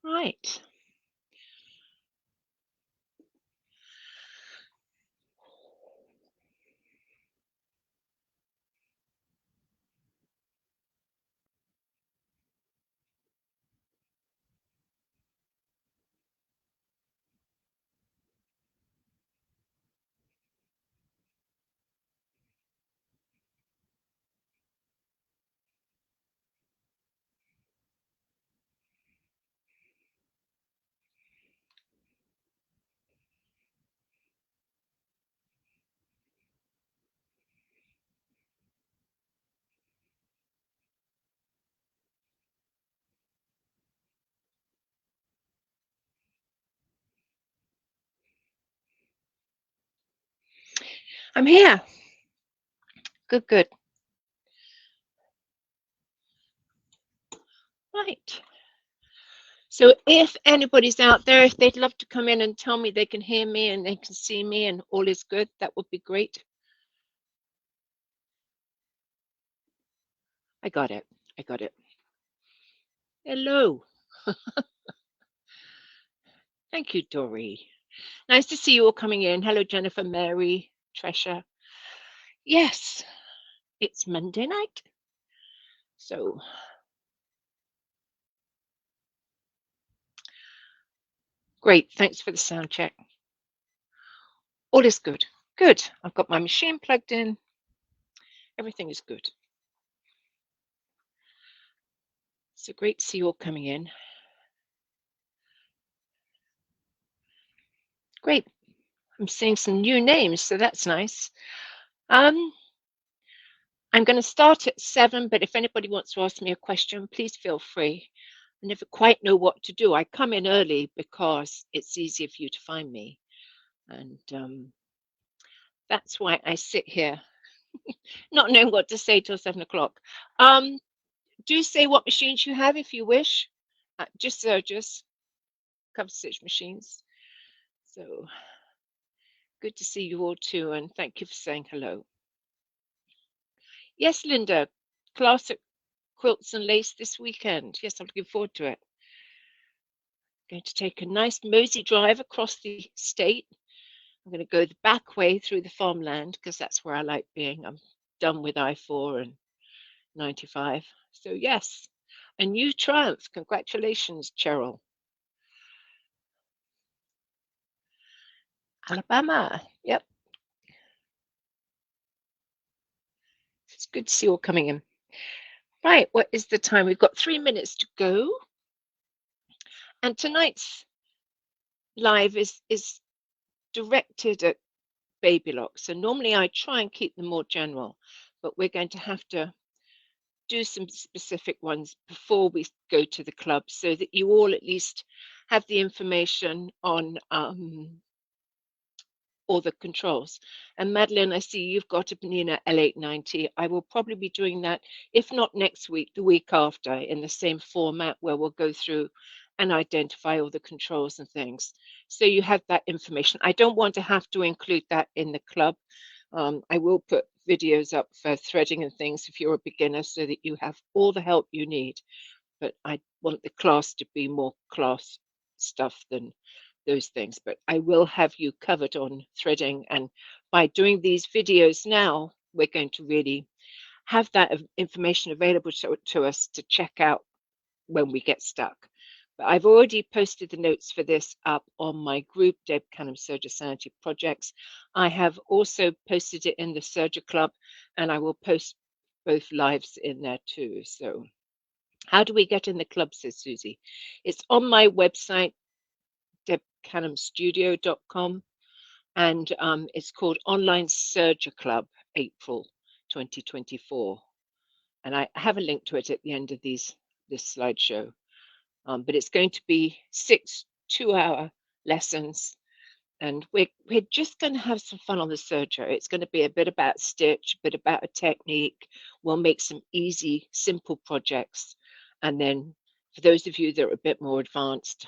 Right. I'm here. Good, good. Right. So if anybody's out there, if they'd love to come in and tell me they can hear me and they can see me and all is good, that would be great. I got it. I got it. Hello. Thank you, Dory. Nice to see you all coming in. Hello, Jennifer, Mary, Tresha. Yes, it's Monday night. So great. Thanks for the sound check. All is good. Good. I've got my machine plugged in. Everything is good. So great to see you all coming in. Great. I'm seeing some new names, so that's nice. I'm going to start at 7, but if anybody wants to ask me a question, please feel free. I never quite know what to do. I come in early because it's easier for you to find me. And that's why I sit here, not knowing what to say till 7 o'clock. Do say what machines you have if you wish. Just Surges, cover stitch machines. So good to see you all too, and thank you for saying hello. Yes, Linda, class at Quilts and Lace this weekend. Yes, I'm looking forward to it. Going to take a nice mosey drive across the state. I'm going to go the back way through the farmland because that's where I like being. I'm done with I-4 and 95. So yes, a new triumph. Congratulations, Cheryl. Alabama. Yep. It's good to see you all coming in. Right, what is the time? We've got 3 minutes to go. And tonight's live is directed at baby locks. So normally I try and keep them more general, but we're going to have to do some specific ones before we go to the club so that you all at least have the information on all the controls. And Madeline, I see you've got a Nina L890. I will probably be doing that, if not next week, the week after, in the same format where we'll go through and identify all the controls and things. So you have that information. I don't want to have to include that in the club. I will put videos up for threading and things if you're a beginner so that you have all the help you need. But I want the class to be more class stuff than those things. But I will have you covered on threading. And by doing these videos now, we're going to really have that information available to us to check out when we get stuck. But I've already posted the notes for this up on my group, Deb Canham Serger Sanity Projects. I have also posted it in the Serger Club, and I will post both lives in there too. So how do we get in the club, says Susie? It's on my website, debcanhamstudio.com, and it's called Online Serger Club, April 2024. And I have a link to it at the end of this slideshow. But it's going to be 6 2-hour lessons, and we're just going to have some fun on the serger. It's going to be a bit about stitch, a bit about a technique. We'll make some easy, simple projects, and then for those of you that are a bit more advanced,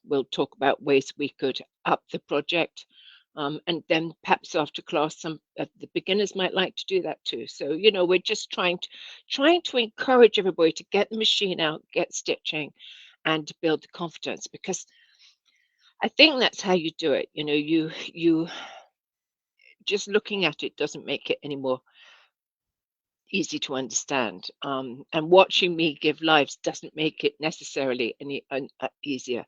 we'll talk about ways we could up the project. And then perhaps after class, some of the beginners might like to do that too. So, we're just trying to encourage everybody to get the machine out, get stitching, and to build the confidence, because I think that's how you do it. You know, you just looking at it doesn't make it any more easy to understand. And watching me give lives doesn't make it necessarily any easier.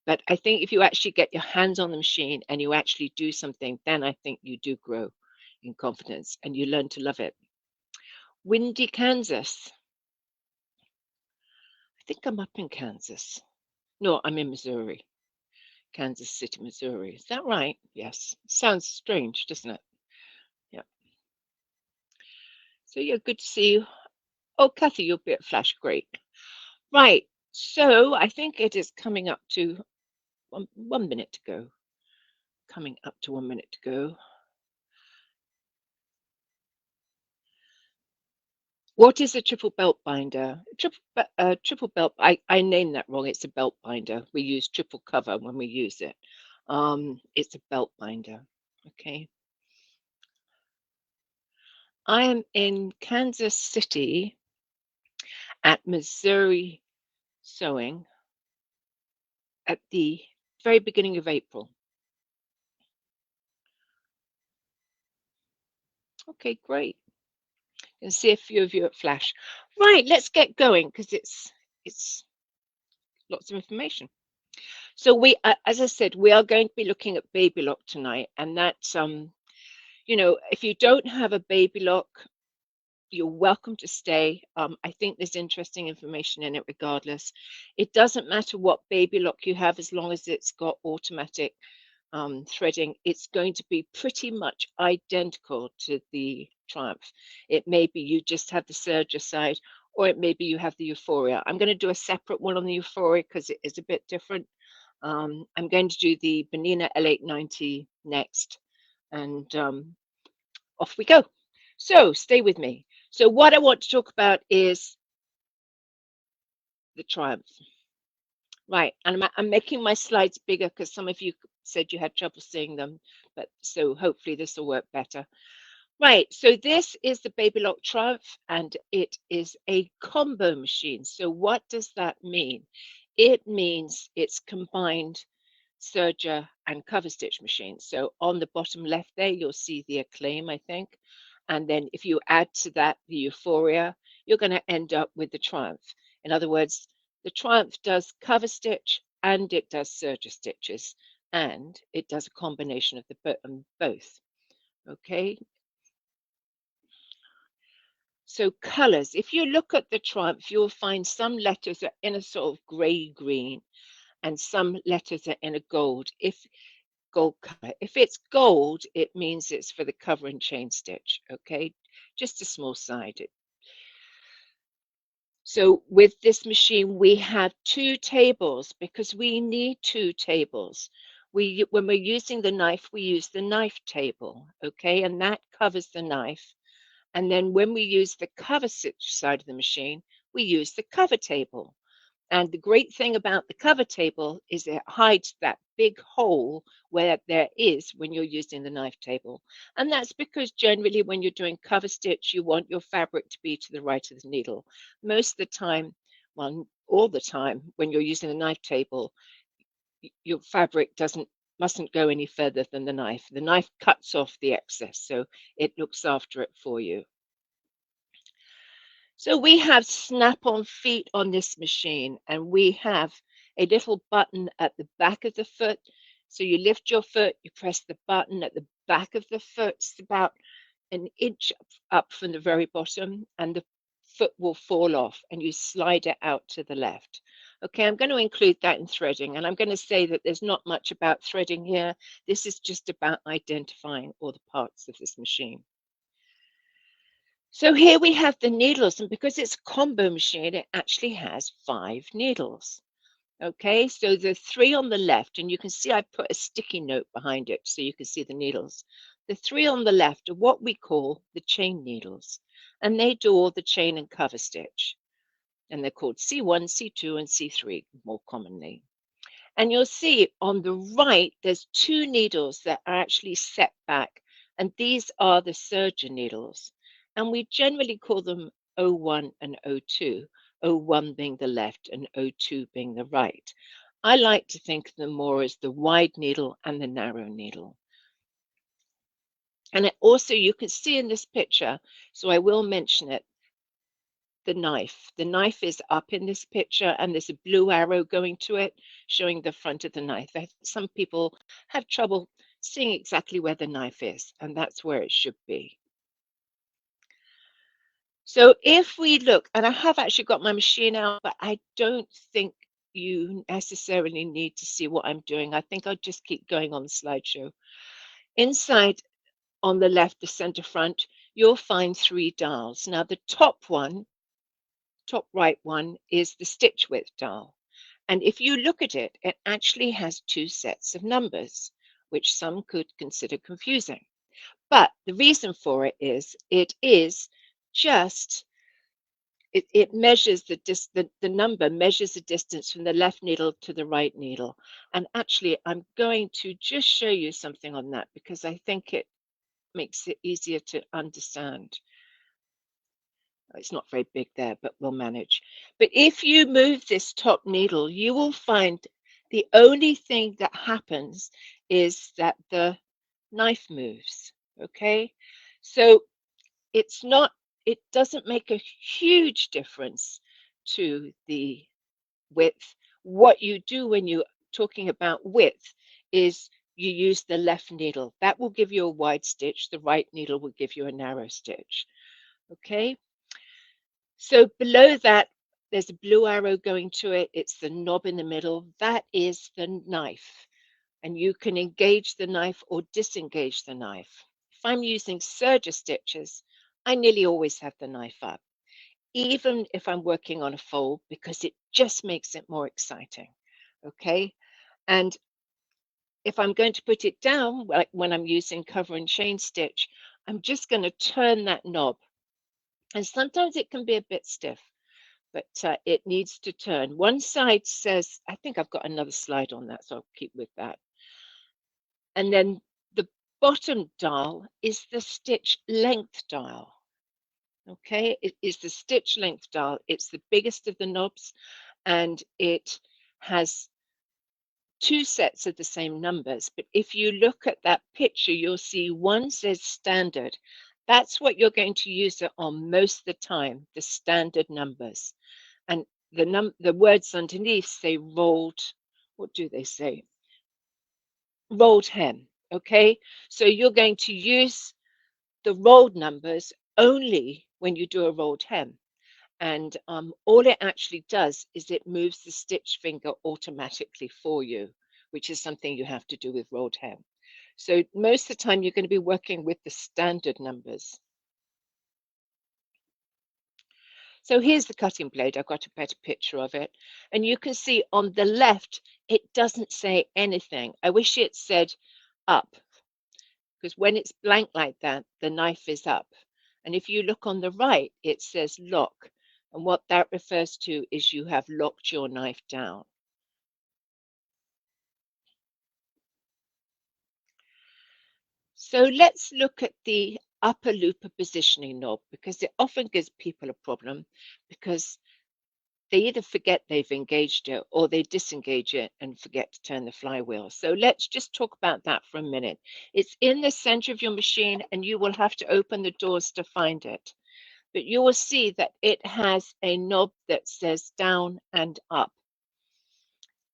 But I think if you actually get your hands on the machine and you actually do something, then I think you do grow in confidence and you learn to love it. Windy, Kansas. I think I'm up in Kansas. No, I'm in Missouri. Kansas City, Missouri. Is that right? Yes. Sounds strange, doesn't it? Yeah. So yeah, good to see you. Oh, Kathy, you'll be at Flash. Great. Right. So I think it is coming up to 1 minute to go. Coming up to 1 minute to go. What is a triple belt binder? Triple belt, I named that wrong. It's a belt binder. We use triple cover when we use it. It's a belt binder. Okay. I am in Kansas City at Missouri Sewing at the very beginning of April. Okay, great. And see a few of you at Flash. Right, let's get going because it's lots of information. So we, as I said, we are going to be looking at Baby Lock tonight, and that's you know, if you don't have a Baby Lock, you're welcome to stay. I think there's interesting information in it regardless. It doesn't matter what Baby Lock you have as long as it's got automatic threading. It's going to be pretty much identical to the Triumph. It may be you just have the Serger side, or it may be you have the Euphoria. I'm going to do a separate one on the Euphoria because it is a bit different. I'm going to do the Bernina L890 next, and off we go. So stay with me. So what I want to talk about is the Triumph. Right, and I'm making my slides bigger because some of you said you had trouble seeing them, but so hopefully this will work better. Right, so this is the Baby Lock Triumph, and it is a combo machine. So what does that mean? It means it's combined serger and cover stitch machine. So on the bottom left there, you'll see the Acclaim, I think. And then if you add to that the Euphoria, you're going to end up with the Triumph. In other words, the Triumph does cover stitch and it does serger stitches, and it does a combination of the both. Okay. So colors, if you look at the Triumph, you'll find some letters are in a sort of gray green and some letters are in a gold. If gold color, if it's gold, it means it's for the cover and chain stitch. Okay, just a small side. So with this machine, we have two tables because we need two tables. When we're using the knife, we use the knife table, okay, and that covers the knife. And then when we use the cover stitch side of the machine, we use the cover table. And the great thing about the cover table is it hides that big hole where there is when you're using the knife table. And that's because generally when you're doing cover stitch, you want your fabric to be to the right of the needle. Most of the time, well, all the time, when you're using the knife table, your fabric mustn't go any further than the knife. The knife cuts off the excess, so it looks after it for you. So we have snap-on feet on this machine, and we have a little button at the back of the foot. So you lift your foot, you press the button at the back of the foot. It's about an inch up from the very bottom, and the foot will fall off, and you slide it out to the left. Okay, I'm going to include that in threading, and I'm going to say that there's not much about threading here. This is just about identifying all the parts of this machine. So here we have the needles, and because it's a combo machine, it actually has 5 needles. Okay, so the 3 on the left, and you can see I put a sticky note behind it so you can see the needles. The 3 on the left are what we call the chain needles, and they do all the chain and cover stitch. And they're called C1, C2, and C3 more commonly. And you'll see on the right, there's 2 needles that are actually set back, and these are the serger needles. And we generally call them O1 and O2. O1 being the left and O2 being the right. I like to think of them more as the wide needle and the narrow needle. And also you can see in this picture, so I will mention it, the knife. The knife is up in this picture and there's a blue arrow going to it, showing the front of the knife. Some people have trouble seeing exactly where the knife is, and that's where it should be. So if we look, and I have actually got my machine out, but I don't think you necessarily need to see what I'm doing. I think I'll just keep going on the slideshow. Inside on the left, the center front, you'll find 3 dials. Now the top right one is the stitch width dial. And if you look at it, it actually has 2 sets of numbers, which some could consider confusing. But the reason for it is just it measures the number measures the distance from the left needle to the right needle. And actually, I'm going to just show you something on that because I think it makes it easier to understand. It's not very big there, but we'll manage. But if you move this top needle, you will find the only thing that happens is that the knife moves. Okay, so it doesn't make a huge difference to the width. What you do when you're talking about width is you use the left needle. That will give you a wide stitch. The right needle will give you a narrow stitch. Okay, so below that, there's a blue arrow going to it. It's the knob in the middle. That is the knife. And you can engage the knife or disengage the knife. If I'm using serger stitches, I nearly always have the knife up, even if I'm working on a fold, because it just makes it more exciting. Okay. And if I'm going to put it down, like when I'm using cover and chain stitch, I'm just going to turn that knob. And sometimes it can be a bit stiff, but it needs to turn. One side says, I think I've got another slide on that, so I'll keep with that. And then the bottom dial is the stitch length dial. Okay, it is the stitch length dial. It's the biggest of the knobs, and it has 2 sets of the same numbers. But if you look at that picture, you'll see one says standard. That's what you're going to use it on most of the time, the standard numbers. And the words underneath say rolled, what do they say? Rolled hem. Okay, so you're going to use the rolled numbers only when you do a rolled hem. And all it actually does is it moves the stitch finger automatically for you, which is something you have to do with rolled hem. So most of the time you're going to be working with the standard numbers. So here's the cutting blade. I've got a better picture of it. And you can see on the left, it doesn't say anything. I wish it said up, because when it's blank like that, the knife is up. And if you look on the right, it says lock. And what that refers to is you have locked your knife down. So let's look at the upper looper positioning knob, because it often gives people a problem because they either forget they've engaged it or they disengage it and forget to turn the flywheel. So let's just talk about that for a minute. It's in the center of your machine and you will have to open the doors to find it. But you will see that it has a knob that says down and up.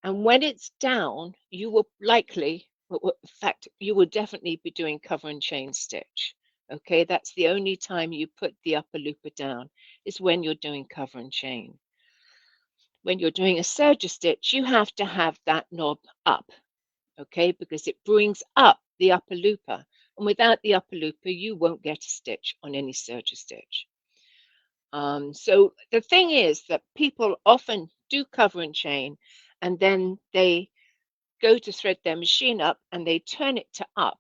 And when it's down, you will likely, in fact, you will definitely be doing cover and chain stitch. Okay, that's the only time you put the upper looper down is when you're doing cover and chain. When you're doing a serger stitch, you have to have that knob up, okay, because it brings up the upper looper. And without the upper looper, you won't get a stitch on any serger stitch. So the thing is that people often do cover and chain, and then they go to thread their machine up and they turn it to up.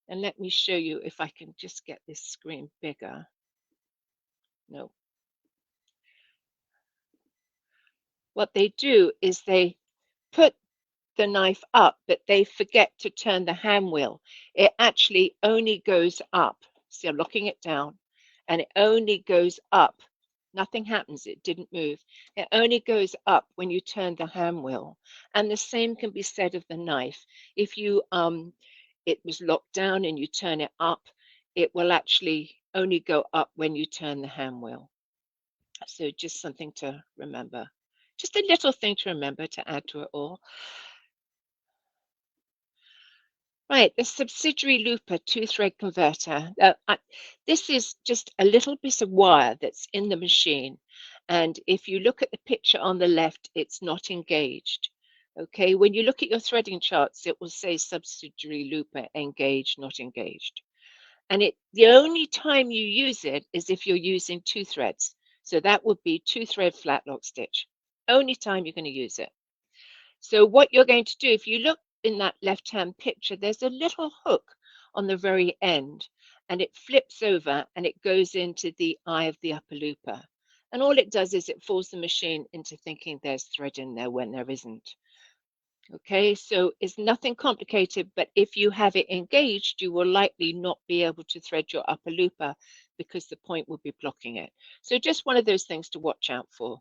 And let me show you if I can just get this screen bigger. No. What they do is they put the knife up, but they forget to turn the hand wheel. It actually only goes up. So you're locking it down and it only goes up Nothing happens. It didn't move. It only goes up when you turn the hand wheel. And the same can be said of the knife. If you it was locked down and you turn it up, it will actually only go up when you turn the hand wheel. So just something to remember. Just a little thing to remember to add to it all. Right, the subsidiary looper two-thread converter. This is just a little bit of wire that's in the machine. And if you look at the picture on the left, it's not engaged. Okay, when you look at your threading charts, it will say subsidiary looper engaged, not engaged. And the only time you use it is if you're using two threads. So that would be two-thread flat lock stitch. Only time you're going to use it. So what you're going to do, if you look in that left-hand picture, there's a little hook on the very end, and it flips over and it goes into the eye of the upper looper. And all it does is it fools the machine into thinking there's thread in there when there isn't. Okay, so it's nothing complicated, but if you have it engaged, you will likely not be able to thread your upper looper because the point will be blocking it. So just one of those things to watch out for.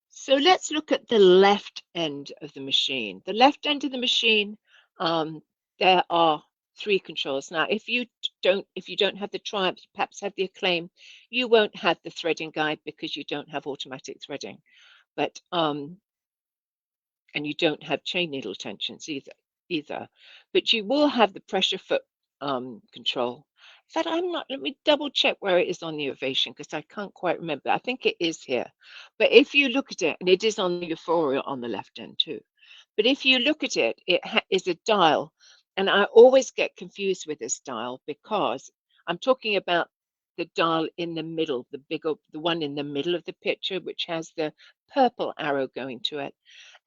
So let's look at the left end of the machine. The left end of the machine, there are three controls. Now, if you don't have the Triumph, you perhaps have the Acclaim, you won't have the threading guide because you don't have automatic threading. But and you don't have chain needle tensions either. But you will have the pressure foot control. In fact, I'm not, let me double check where it is on the Ovation because I can't quite remember. I think it is here. But if you look at it, and it is on the Euphoria on the left end too. But if you look at it, it is a dial. And I always get confused with this dial because I'm talking about the dial in the middle, the one in the middle of the picture, which has the purple arrow going to it.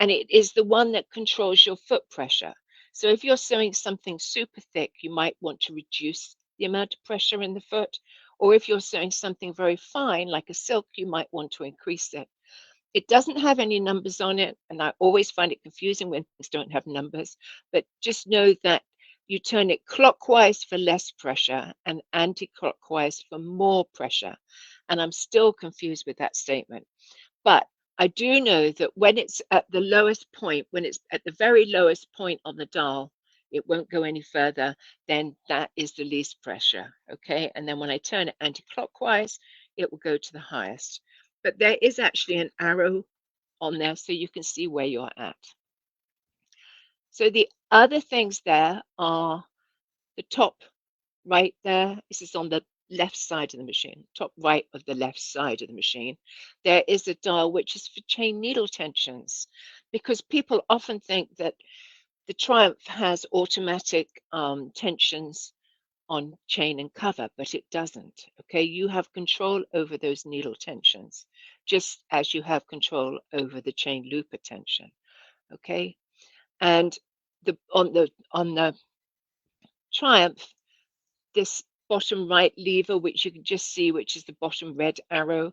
And it is the one that controls your foot pressure. So if you're sewing something super thick, you might want to reduce the amount of pressure in the foot. Or if you're sewing something very fine, like a silk, you might want to increase it. It doesn't have any numbers on it, and I always find it confusing when things don't have numbers, but just know that you turn it clockwise for less pressure and anti-clockwise for more pressure. And I'm still confused with that statement. But I do know that when it's at the lowest point, when it's at the very lowest point on the dial, it won't go any further, then that is the least pressure, okay? And then when I turn it anti-clockwise, it will go to the highest. But there is actually an arrow on there so you can see where you're at. So the other things there are the top right there. This is on the left side of the machine, top right of the left side of the machine. There is a dial which is for chain needle tensions because people often think that the Triumph has automatic tensions on chain and cover, but it doesn't. Okay, you have control over those needle tensions, just as you have control over the chain looper tension. Okay, and on the Triumph, this bottom right lever, which you can just see, which is the bottom red arrow,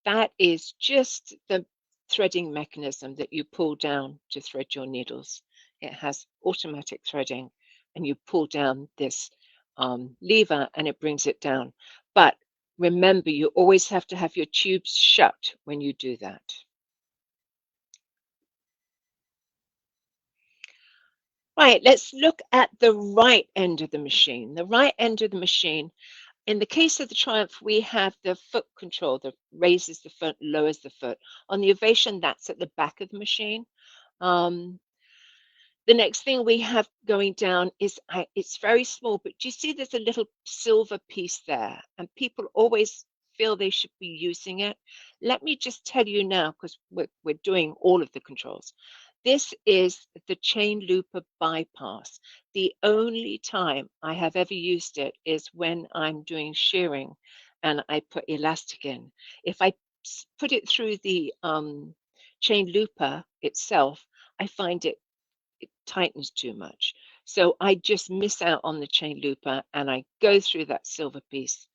that is just the threading mechanism that you pull down to thread your needles. It has automatic threading, and you pull down this lever and it brings it down. But remember, you always have to have your tubes shut when you do that. Right, let's look at the right end of the machine. The right end of the machine, in the case of the Triumph, we have the foot control that raises the foot, lowers the foot. On the Ovation, that's at the back of the machine. The next thing we have going down is, it's very small, but do you see there's a little silver piece there? And people always feel they should be using it. Let me just tell you now, because we're doing all of the controls. This is the chain looper bypass. The only time I have ever used it is when I'm doing shearing and I put elastic in. If I put it through the chain looper itself, I find it tightens too much. So I just miss out on the chain looper and I go through that silver piece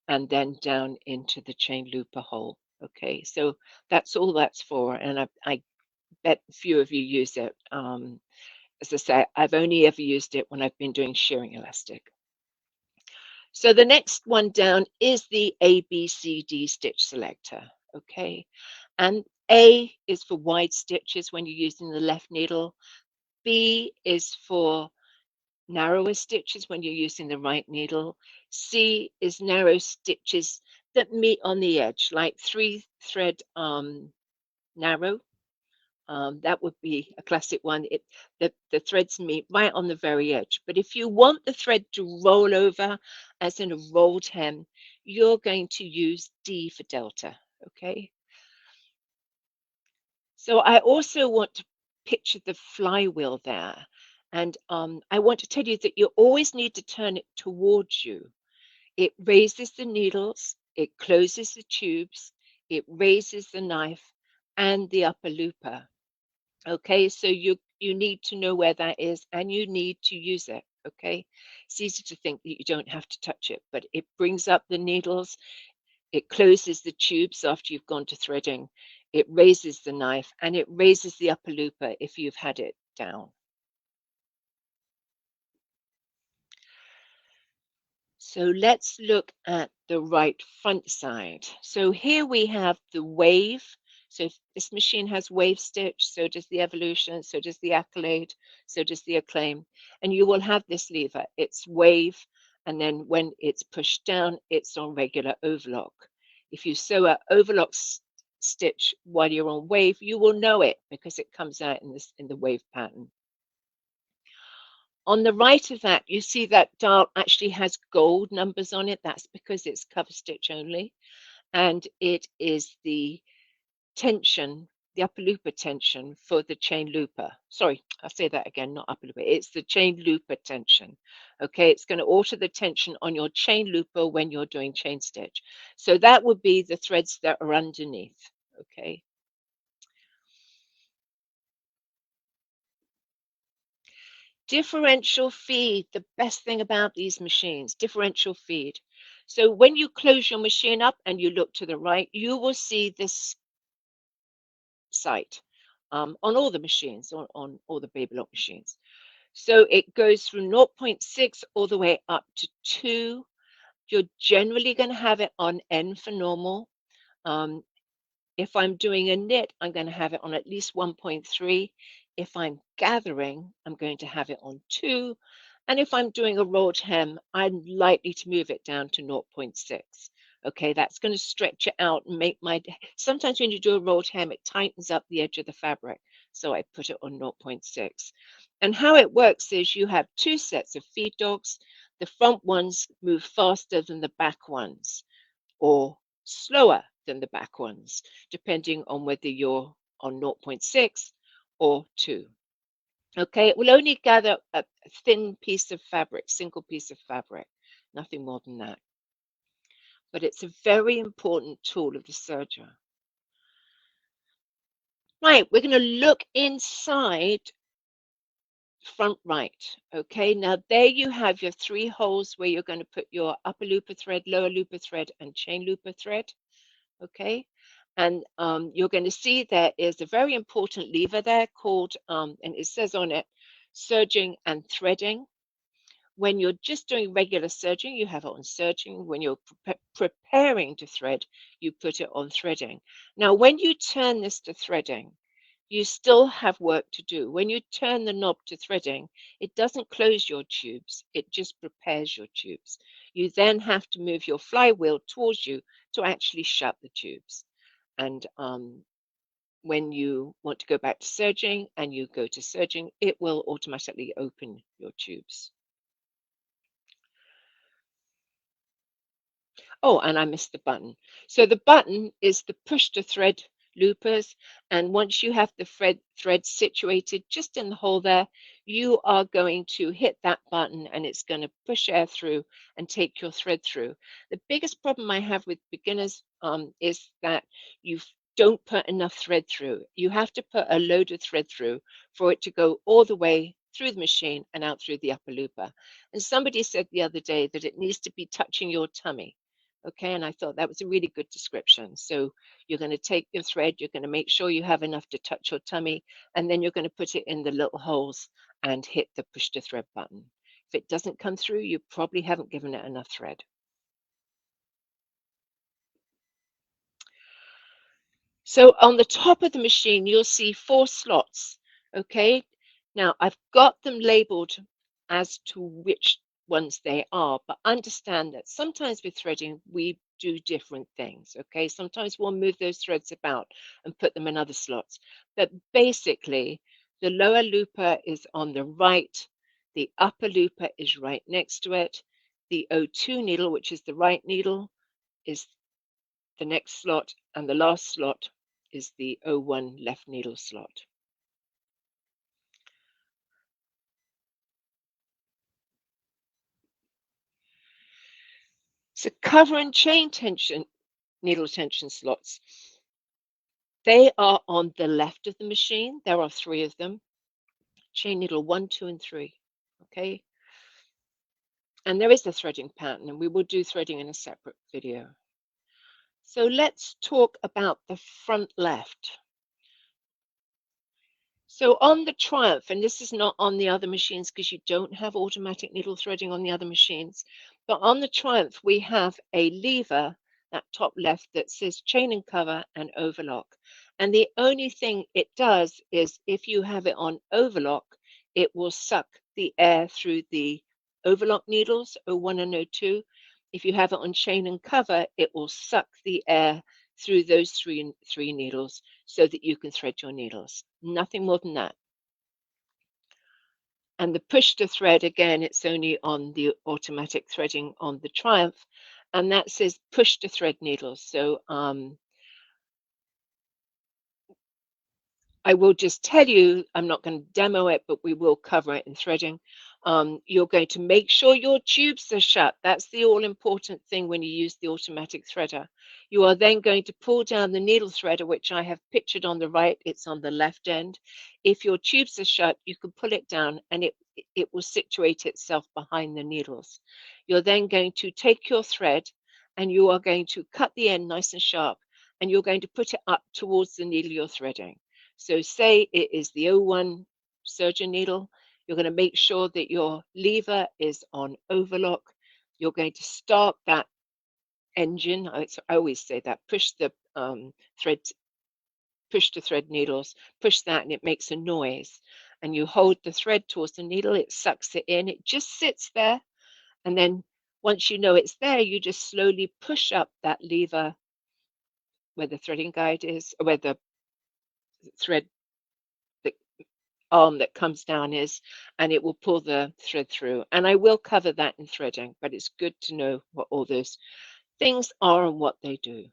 and then down into the chain looper hole. Okay, so that's all that's for. And I bet a few of you use it. As I say, I've only ever used it when I've been doing shearing elastic. So the next one down is the ABCD stitch selector, okay? And A is for wide stitches when you're using the left needle. B is for narrower stitches when you're using the right needle. C is narrow stitches that meet on the edge, like 3-thread narrow. That would be a classic one. The threads meet right on the very edge. But if you want the thread to roll over, as in a rolled hem, you're going to use D for delta. Okay. So I also want to picture the flywheel there. And I want to tell you that you always need to turn it towards you. It raises the needles, it closes the tubes, it raises the knife and the upper looper. Okay, so you need to know where that is and you need to use it. Okay, it's easy to think that you don't have to touch it, but it brings up the needles, it closes the tubes after you've gone to threading, it raises the knife, and it raises the upper looper if you've had it down. So let's look at the right front side. So here we have the wave. So if this machine has wave stitch, so does the Evolution, so does the Accolade, so does the Acclaim. And you will have this lever. It's wave, and then when it's pushed down, it's on regular overlock. If you sew a overlock stitch while you're on wave, you will know it because it comes out in the wave pattern. On the right of that, you see that dial actually has gold numbers on it. That's because it's cover stitch only. And it is the tension, the upper looper tension for the chain looper. Sorry, I'll say that again, not upper looper. It's the chain looper tension. Okay, it's going to alter the tension on your chain looper when you're doing chain stitch. So that would be the threads that are underneath. Okay. Differential feed, the best thing about these machines, differential feed. So when you close your machine up and you look to the right, you will see this sight on all the machines, on all the Babylock machines. So it goes from 0.6 all the way up to 2. You're generally going to have it on N for normal. Um, if I'm doing a knit, I'm going to have it on at least 1.3. If I'm gathering, I'm going to have it on 2. And if I'm doing a rolled hem, I'm likely to move it down to 0.6. Okay, that's going to stretch it out and make sometimes when you do a rolled hem, it tightens up the edge of the fabric. So I put it on 0.6. And how it works is you have two sets of feed dogs. The front ones move faster than the back ones, or slower than the back ones, depending on whether you're on 0.6 or 2. Okay, it will only gather a thin piece of fabric, single piece of fabric, nothing more than that. But it's a very important tool of the serger. Right, we're going to look inside front right. Okay, now there you have your 3 holes where you're going to put your upper looper thread, lower looper thread, and chain looper thread. Okay, and you're going to see there is a very important lever there called, and it says on it, serging and threading. When you're just doing regular serging, you have it on serging. When you're preparing to thread, you put it on threading. Now, when you turn this to threading, you still have work to do. When you turn the knob to threading, it doesn't close your tubes, it just prepares your tubes. You then have to move your flywheel towards you to actually shut the tubes. And when you want to go back to serging and you go to serging, it will automatically open your tubes. Oh, and I missed the button. So the button is the push to thread loopers. And once you have the thread situated just in the hole there, you are going to hit that button and it's going to push air through and take your thread through. The biggest problem I have with beginners is that you don't put enough thread through. You have to put a load of thread through for it to go all the way through the machine and out through the upper looper. And somebody said the other day that it needs to be touching your tummy. Okay, and I thought that was a really good description. So you're going to take your thread, you're going to make sure you have enough to touch your tummy, and then you're going to put it in the little holes and hit the push to thread button. If it doesn't come through, you probably haven't given it enough thread. So on the top of the machine, you'll see 4 slots, okay? Now, I've got them labeled as to which ones they are, but understand that sometimes with threading, we do different things, okay? Sometimes we'll move those threads about and put them in other slots. But basically, the lower looper is on the right, the upper looper is right next to it, the O2 needle, which is the right needle, is the next slot, and the last slot is the O1 left needle slot. So cover and chain tension, needle tension slots, they are on the left of the machine. There are 3 of them, chain needle 1, 2, and 3, okay? And there is a threading pattern, and we will do threading in a separate video. So let's talk about the front left. So on the Triumph, and this is not on the other machines because you don't have automatic needle threading on the other machines, but on the Triumph, we have a lever, that top left, that says chain and cover and overlock. And the only thing it does is if you have it on overlock, it will suck the air through the overlock needles, O1 and O2. If you have it on chain and cover, it will suck the air through those three needles so that you can thread your needles. Nothing more than that. And the push to thread, again, it's only on the automatic threading on the Triumph, and that says push to thread needles. So I will just tell you, I'm not going to demo it, but we will cover it in threading. You're going to make sure your tubes are shut. That's the all important thing when you use the automatic threader. You are then going to pull down the needle threader, which I have pictured on the right. It's on the left end. If your tubes are shut, you can pull it down and it will situate itself behind the needles. You're then going to take your thread and you are going to cut the end nice and sharp, and you're going to put it up towards the needle you're threading. So say it is the O1 surgeon needle, you're going to make sure that your lever is on overlock. You're going to start that engine. I always say that, push the thread, push the thread needles, push that and it makes a noise. And you hold the thread towards the needle, it sucks it in, it just sits there. And then once you know it's there, you just slowly push up that lever where the threading guide is, or where the thread arm that comes down is, and it will pull the thread through. And I will cover that in threading, but it's good to know what all those things are and what they do.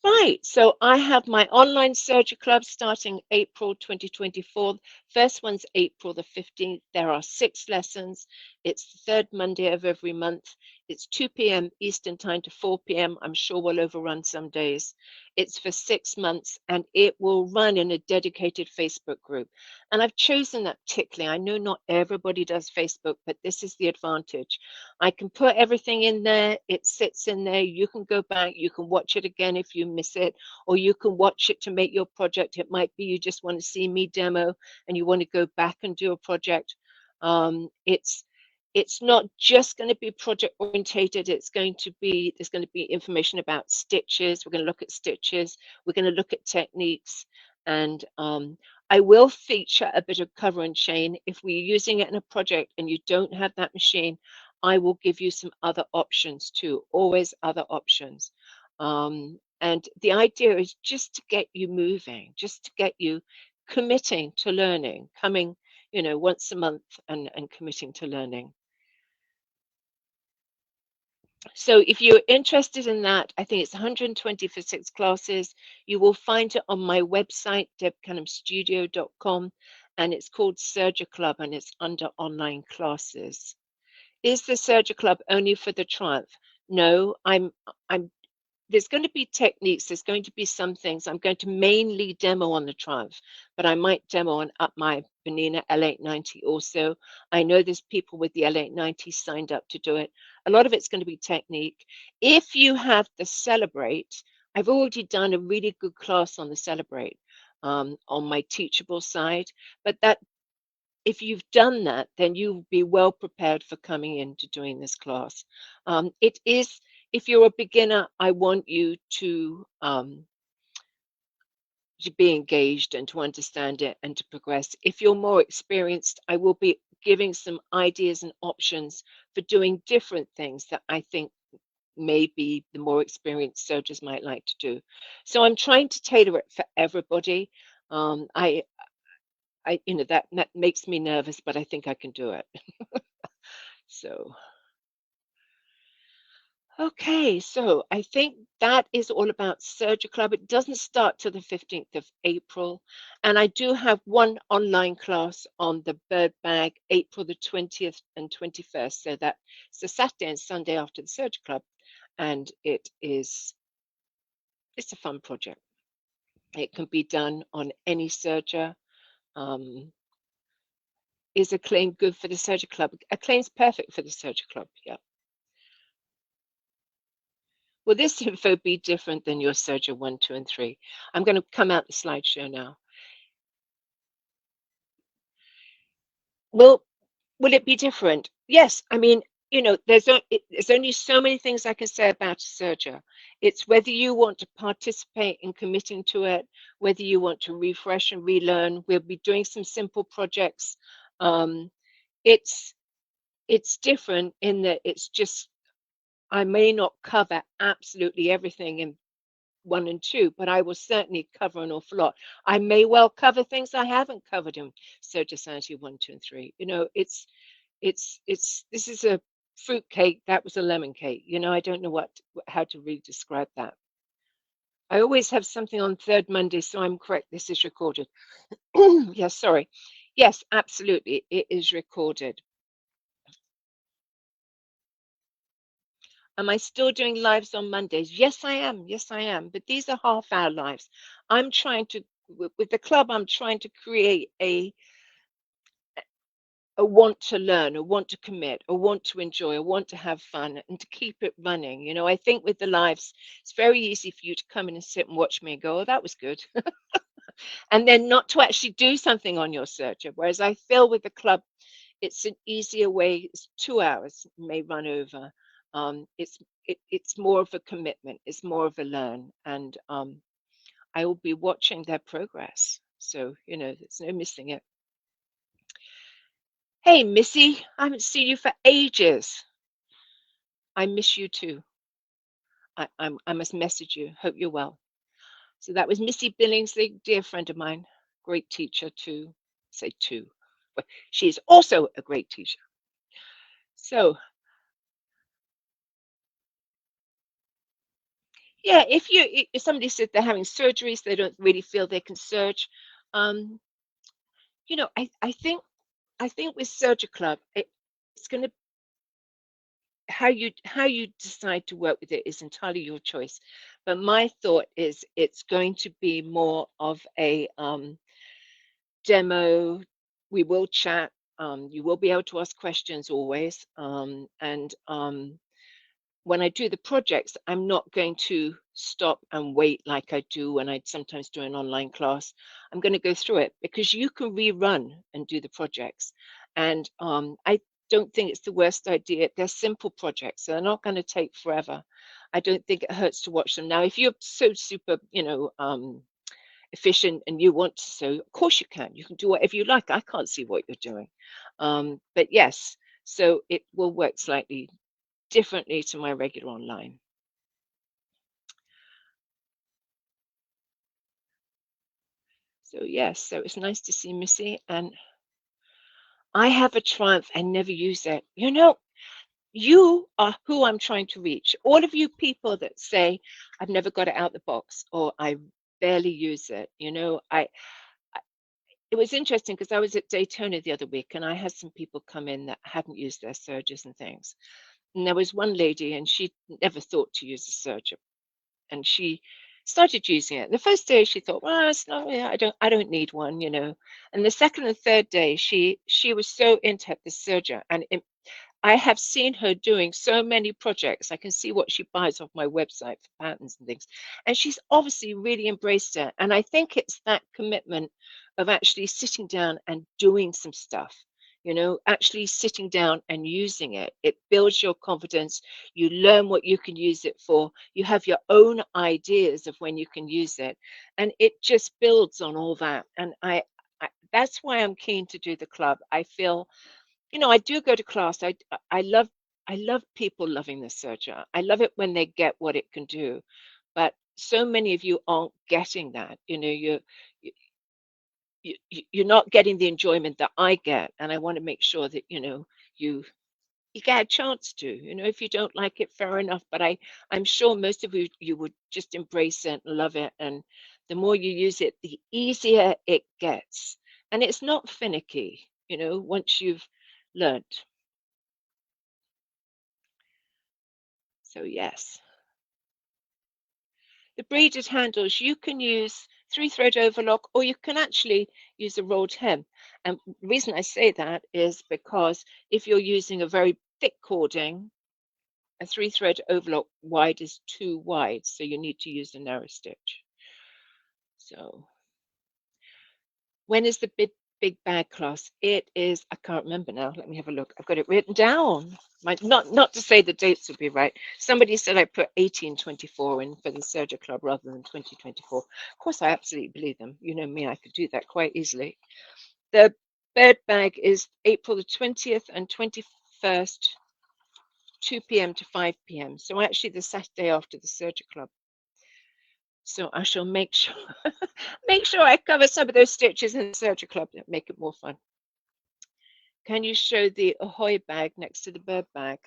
Right, so I have my online Surgery Club starting April 2024. First one's April the 15th. There are 6 lessons. It's the third Monday of every month. It's 2 p.m. Eastern time to 4 p.m. I'm sure we'll overrun some days. It's for 6 months and it will run in a dedicated Facebook group. And I've chosen that particularly. I know not everybody does Facebook, but this is the advantage. I can put everything in there. It sits in there. You can go back. You can watch it again if you miss it, or you can watch it to make your project. It might be you just want to see me demo and you want to go back and do a project. It's not just going to be project orientated. There's going to be information about stitches. We're going to look at stitches. We're going to look at techniques, and I will feature a bit of cover and chain. If we're using it in a project and you don't have that machine, I will give you some other options too, always other options. And the idea is just to get you moving, just to get you committing to learning, coming, once a month and committing to learning. So if you're interested in that, I think it's 120 for 6 classes. You will find it on my website, debcunhamstudio.com, and it's called Surgery Club and it's under online classes. Is the Surgery Club only for the Triumph? No, there's going to be techniques, there's going to be some things. I'm going to mainly demo on the Triumph, but I might demo on up my Bernina L890 also. I know there's people with the L890 signed up to do it. A lot of it's going to be technique. If you have the Celebrate, I've already done a really good class on the Celebrate on my Teachable side, but that if you've done that, then you'll be well prepared for coming into doing this class. It is, if you're a beginner, I want you to be engaged and to understand it and to progress. If you're more experienced, I will be giving some ideas and options for doing different things that I think maybe the more experienced surgeons might like to do. So I'm trying to tailor it for everybody. Um, I, that makes me nervous, but I think I can do it. So. Okay, so I think that is all about Surgery Club. It doesn't start till the 15th of April. And I do have one online class on the bird bag, April the 20th and 21st. So that's the Saturday and Sunday after the Surgery Club. And it's a fun project. It can be done on any serger. Is Acclaim good for the Surgery Club? Acclaim's perfect for the Surgery Club, yeah. Will this info be different than your Surger 1, 2, and 3? I'm going to come out the slideshow now. Will it be different? Yes. I mean, there's only so many things I can say about a Surger. It's whether you want to participate in committing to it, whether you want to refresh and relearn. We'll be doing some simple projects. It's different in that it's just, I may not cover absolutely everything in 1 and 2, but I will certainly cover an awful lot. I may well cover things I haven't covered in Surgery Sanity 1, 2, and 3. This is a fruit cake, that was a lemon cake. I don't know how to really describe that. I always have something on third Monday, so I'm correct. This is recorded. Yes, sorry. Yes, absolutely. It is recorded. Am I still doing lives on Mondays? Yes, I am. Yes, I am. But these are half-hour lives. I'm trying to, with the club, I'm trying to create a want to learn, a want to commit, a want to enjoy, a want to have fun, and to keep it running. I think with the lives, it's very easy for you to come in and sit and watch me and go, oh, that was good. And then not to actually do something on your Surger. Whereas I feel with the club, it's an easier way. It's 2 hours, may run over. It's more of a commitment. It's more of a learn. And I will be watching their progress. So, there's no missing it. Hey, Missy, I haven't seen you for ages. I miss you too. I must message you. Hope you're well. So that was Missy Billingsley, dear friend of mine, great teacher too. Say too. But she is also a great teacher. So yeah, if somebody said they're having surgeries, they don't really feel they can surge. I think with Surgery Club, it's going to, how you decide to work with it is entirely your choice. But my thought is it's going to be more of a demo. We will chat. You will be able to ask questions always. And when I do the projects, I'm not going to stop and wait like I do when I sometimes do an online class. I'm going to go through it because you can rerun and do the projects. And I don't think it's the worst idea. They're simple projects, so they're not going to take forever. I don't think it hurts to watch them. Now, if you're so super, efficient and you want to sew, of course you can. You can do whatever you like. I can't see what you're doing. But yes, so it will work slightly differently to my regular online. So yes, so it's nice to see Missy. And I have a Triumph and never use it. You are who I'm trying to reach. All of you people that say, I've never got it out the box or I barely use it. It was interesting because I was at Daytona the other week and I had some people come in that hadn't used their surges and things. And there was one lady and she never thought to use a surger. And she started using it. The first day she thought, well, it's not, yeah, I don't need one. And the second and third day she was so into the surger, and I have seen her doing so many projects. I can see what she buys off my website for patterns and things. And she's obviously really embraced it. And I think it's that commitment of actually sitting down and doing some stuff, actually sitting down and using it. It builds your confidence. You learn what you can use it for. You have your own ideas of when you can use it. And it just builds on all that. And that's why I'm keen to do the club. I feel, I do go to class. I love people loving the Serger. I love it when they get what it can do. But so many of you aren't getting that. You you're not getting the enjoyment that I get, and I want to make sure that you you get a chance to. If you don't like it, fair enough. But I'm sure most of you would just embrace it and love it, and the more you use it, the easier it gets, and it's not finicky. Once you've learned. So yes. The braided handles, you can use three-thread overlock, or you can actually use a rolled hem. And the reason I say that is because if you're using a very thick cording, a three-thread overlock wide is too wide, so you need to use a narrow stitch. So when is the big bag class? It is, I can't remember now. Let me have a look. I've got it written down. Not to say the dates would be right. Somebody said I put 1824 in for the Serger Club rather than 2024. Of course, I absolutely believe them. You know me, I could do that quite easily. The bird bag is April the 20th and 21st, 2 p.m. to 5 p.m. So actually the Saturday after the Serger Club. So I shall make sure I cover some of those stitches in the Serger Club to make it more fun. Can you show the Ahoy bag next to the bird bag?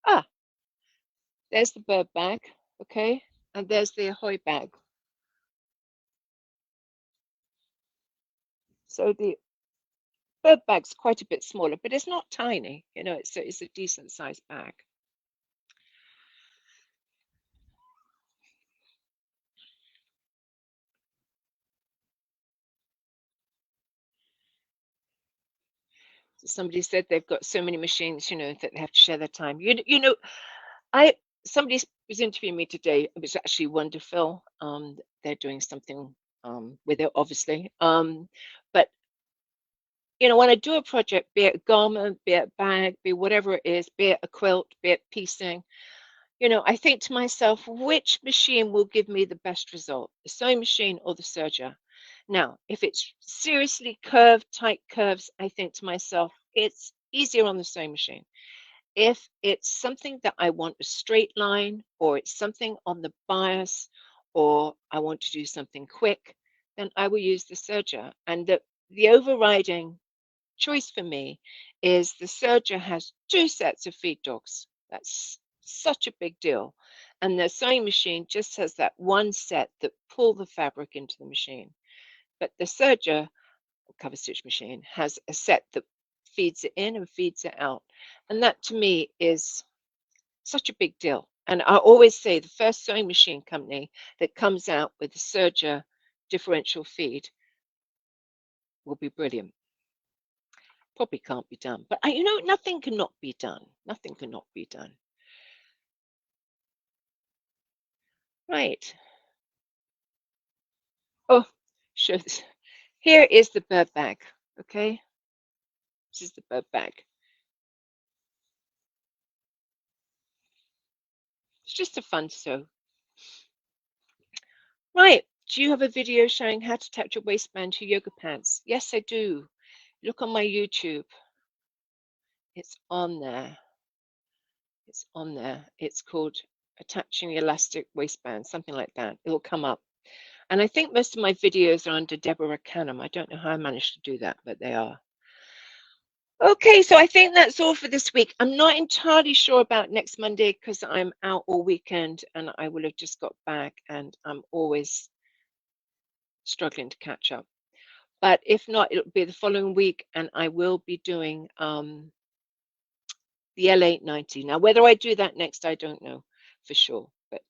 Ah, there's the bird bag, okay? And there's the Ahoy bag. So the bird bag's quite a bit smaller, but it's not tiny. It's a decent sized bag. Somebody said they've got so many machines, that they have to share their time. Somebody was interviewing me today. It was actually wonderful. They're doing something with it, obviously. But when I do a project, be it a garment, be it a bag, be whatever it is, be it a quilt, be it piecing, I think to myself, which machine will give me the best result, the sewing machine or the serger? Now, if it's seriously curved, tight curves, I think to myself, it's easier on the sewing machine. If it's something that I want a straight line, or it's something on the bias, or I want to do something quick, then I will use the serger. And the overriding choice for me is the serger has 2 sets of feed dogs. That's such a big deal. And the sewing machine just has that one set that pull the fabric into the machine. But the serger, cover stitch machine, has a set that feeds it in and feeds it out. And that to me is such a big deal. And I always say the first sewing machine company that comes out with a serger differential feed will be brilliant. Probably can't be done, but nothing cannot be done. Nothing cannot be done. Right. Oh, show this. Here is the bird bag. Okay, this is the bird bag. It's just a fun sew. Right. Do you have a video showing how to attach your waistband to yoga pants? Yes, I do. Look on my YouTube. It's on there. It's on there. It's called Attaching Elastic Waistband, something like that. It'll come up. And I think most of my videos are under Deborah Canham. I don't know how I managed to do that, but they are. Okay, so I think that's all for this week. I'm not entirely sure about next Monday because I'm out all weekend and I will have just got back and I'm always struggling to catch up. But if not, it'll be the following week and I will be doing the L890. Now, whether I do that next, I don't know for sure, but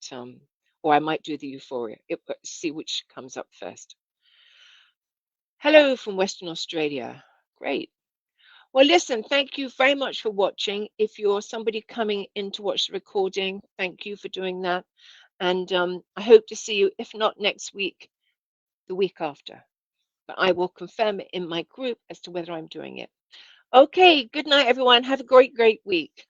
or I might do the Euphoria. See which comes up first. Hello from Western Australia. Great. Well, listen, thank you very much for watching. If you're somebody coming in to watch the recording, thank you for doing that. And I hope to see you, if not next week, the week after. But I will confirm it in my group as to whether I'm doing it. Okay, good night, everyone. Have a great, great week.